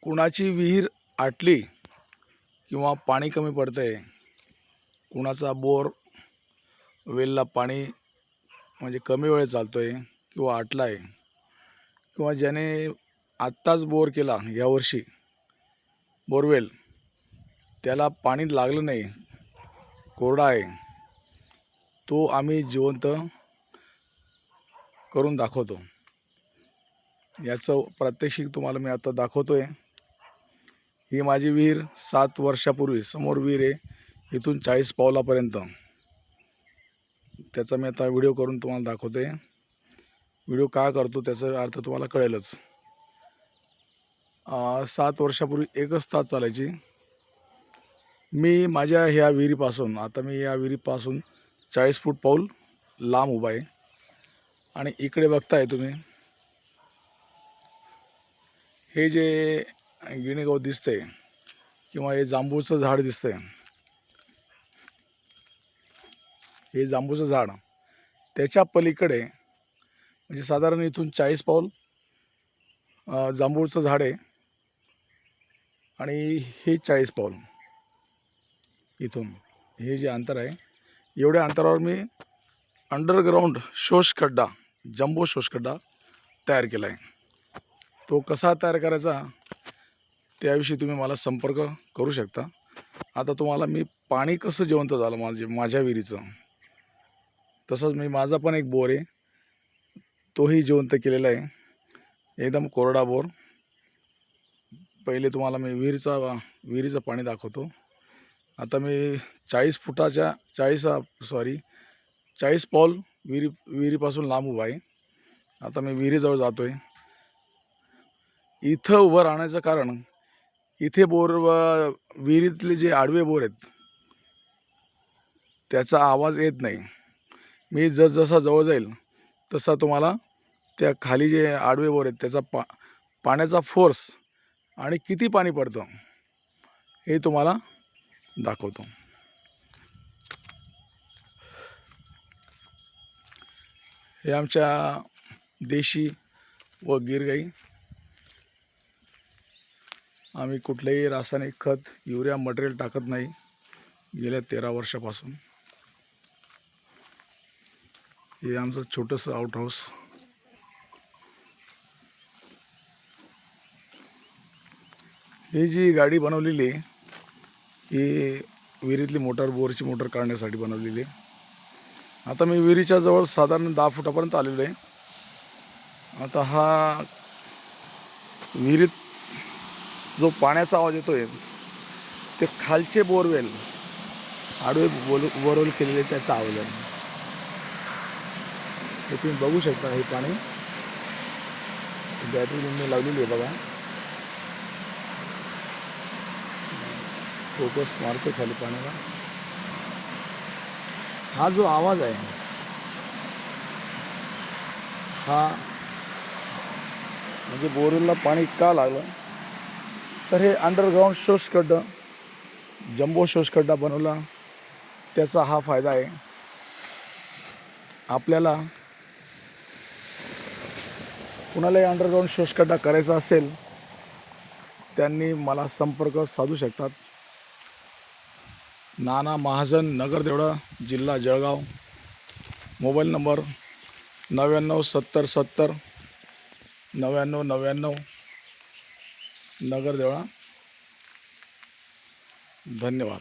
कुणाची विहीर आटली किंवा पाणी कमी पडतंय, कुणाचा बोर वेलला पाणी म्हणजे कमी वेळ चालतोय किंवा आटलाय, किंवा ज्याने आत्ताच बोर केला यावर्षी बोरवेल, त्याला पाणी लागलं नाही, कोरडा आहे, तो आम्ही जिवंत करून दाखवतो। याचं प्रात्यक्षिक तुम्हाला मी आता दाखवतोय। ही माझी विहीर 7 वर्षापूर्वी, समोर विहीर आहे, इथून 40 पावलापर्यंत, त्याचा मी आता व्हिडिओ करून तुम्हाला दाखवतोय। व्हिडिओ का करतो त्याचा अर्थ तुम्हाला कळेलच। 7 वर्षापूर्वी 1च तास चालायची। मी माझ्या ह्या विहिरीपासून, आता मी या विहिरीपासून 40 फूट पाऊल लांब उभा आहे, आणि इकडे बघताय तुम्ही हे जे गिणीगवत दिसतंय किंवा हे जांभूळचं झाड दिसतंय, हे जांभूळचं झाड, त्याच्या पलीकडे म्हणजे साधारण इथून 40 पाऊल जांभूळचं झाड आहे, आणि हे 40 पाऊल इथून हे जे अंतर आहे, एवढ्या अंतरावर मी अंडरग्राऊंड शोषखड्डा, जंबो शोषखड्डा तयार केला आहे। तो कसा तयार करायचा त्याविषयी तुम्ही मला संपर्क करू शकता। आता तुम्हाला मी पाणी कसं जिवंत झालं माझ्या विहिरीचं, तसंच मी माझा पण एक बोर आहे, तोही जिवंत केलेला आहे, एकदम कोरडा बोर। पहिले तुम्हाला मी विहिरीचं पाणी दाखवतो। आता मी 40 पाऊल विहिरीपासून लांब उभा आहे। आता मी विहिरीजवळ जातो आहे। इथं उभं राहण्याचं कारण, इथे विहिरीतले जे आडवे बोर आहेत त्याचा आवाज येत नाही। मी जसा जवळ जाईल तसा तुम्हाला त्या खाली जे आडवे बोर आहेत त्याचा पाण्याचा फोर्स आणि किती पाणी पडतं हे तुम्हाला दाखवतो। हे आमच्या देशी व गीर गाई, आम्ही कुठलेही रासायनिक खत, युरिया मटेरियल टाकत नाही गेल्या 13 वर्षापासून। हे आमचं छोटंसं आउट हाऊस। ही जी गाडी बनवलेली आहे ही विहिरीतली बोरची मोटर काढण्यासाठी बनवलेली आहे। आता मी विहिरीच्या जवळ साधारण 10 फुटापर्यंत आलेलो आहे। आता हा विहिरीत जो पाण्याचा आवाज येतोय ते खालचे बोरवेल, आडवे बोरवेल केलेले त्याचा आवाज आहे। हे तुम्ही बघू शकता, हे पाणी बॅटरी मी लावलेली आहे बघा, फोकस मारतो खाली पाण्याला। हा जो आवाज आहे हा म्हणजे बोरवेलला पाणी का लागलं, तर हे अंडरग्राऊंड शोषखड्डा, जंबो शोषखड्डा बनवला, त्याचा हा फायदा आहे। आपल्याला कुणालाही अंडरग्राऊंड शोषखड्डा करायचा असेल त्यांनी मला संपर्क साधू शकतात। नाना महाजन, नगर देवळा, जिल्हा जळगाव, मोबाईल नंबर 99 70 70 99 99, नगर देवळा। धन्यवाद।